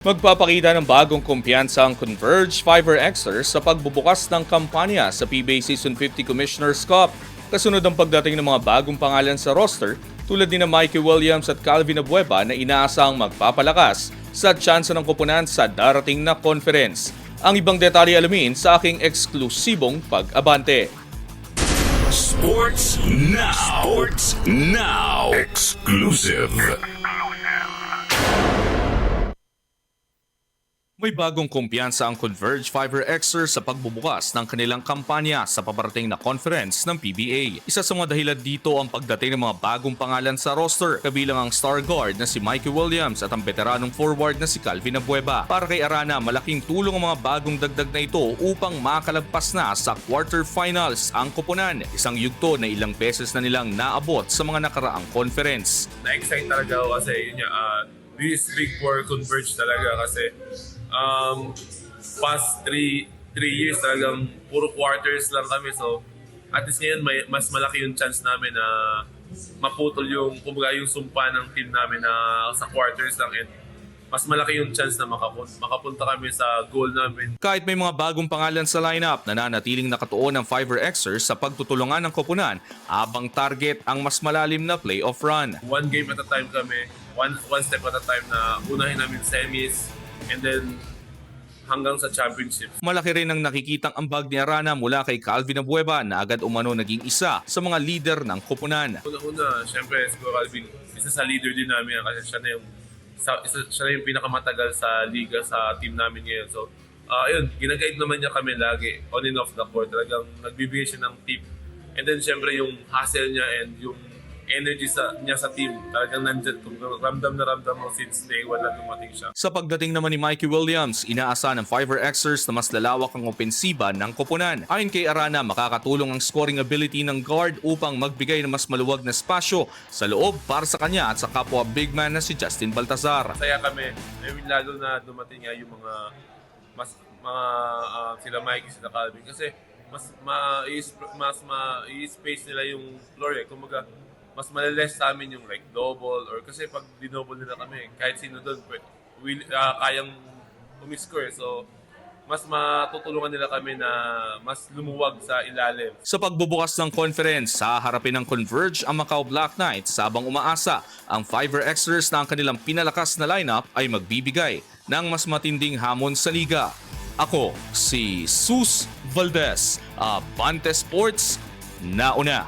Magpapakita ng bagong kumpiyansa ang Converge Fiverr Xers sa pagbubukas ng kampanya sa PBA Season 50 Commissioner's Cup. Kasunod ang pagdating ng mga bagong pangalan sa roster tulad ni Mikey Williams at Calvin Abueva na inaasang magpapalakas sa tsansa ng koponan sa darating na conference. Ang ibang detalye alamin sa aking eksklusibong pag-abante. Sports Now. Sports Now. Exclusive. May bagong kumpiyansa ang Converge Fiverr Xers sa pagbubukas ng kanilang kampanya sa paparating na conference ng PBA. Isa sa mga dahilan dito ang pagdating ng mga bagong pangalan sa roster, kabilang ang star guard na si Mikey Williams at ang veteranong forward na si Calvin Abueva. Para kay Arana, malaking tulong ang mga bagong dagdag na ito upang makalagpas na sa quarterfinals ang koponan. Isang yugto na ilang beses na nilang naabot sa mga nakaraang conference. Na-excite talaga ako kasi yun this big for Converge talaga kasi past 3 years talagang puro quarters lang kami, so at least ngayon mas malaki yung chance namin na maputol yung kumbaga yung sumpa ng team namin na sa quarters lang, and mas malaki yung chance na makapunta kami sa goal namin. Kahit may mga bagong pangalan sa lineup, nananatiling nakatuon ang Fiverr Xers sa pagtutulungan ng koponan habang target ang mas malalim na playoff run. One game at a time kami, one step at a time na unahin namin semis and then hanggang sa championship. Malaki rin ang nakikitang ambag ni Arana mula kay Calvin Abueva na agad umano naging isa sa mga leader ng koponan. Una, syempre, siguro Calvin, isa sa leader din namin kasi siya na yung pinakamatagal sa liga sa team namin ngayon. So, ayun, ginaguide naman niya kami lagi, on and off the court. Talagang nagbibigay siya ng tip. And then, syempre, yung hustle niya and yung energy niya sa team, talagang nandyan. Ramdam na ramdam mo since day one na dumating siya. Sa pagdating naman ni Mikey Williams, inaasahan ng Fiverr Xers na mas lalawak ang opensiba ng koponan. Ayon kay Arana, makakatulong ang scoring ability ng guard upang magbigay ng mas maluwag na spasyo sa loob para sa kanya at sa kapwa big man na si Justin Baltazar. Masaya kami, lalo na dumating nga yung sila Mikey, sila Calvin, kasi mas ma-space nila yung floor eh. Kumaga, mas maliless sa amin yung like double, or kasi pag dinoble nila kami, kahit sino doon kayang umiscore. So, mas matutulungan nila kami na mas lumuwag sa ilalim. Sa pagbubukas ng conference, haharapin ng Converge ang Macau Black Knights habang umaasa ang Fiverr Xers na ang kanilang pinalakas na lineup ay magbibigay ng mas matinding hamon sa liga. Ako, si Sus Valdez, Abante Sports, nauna.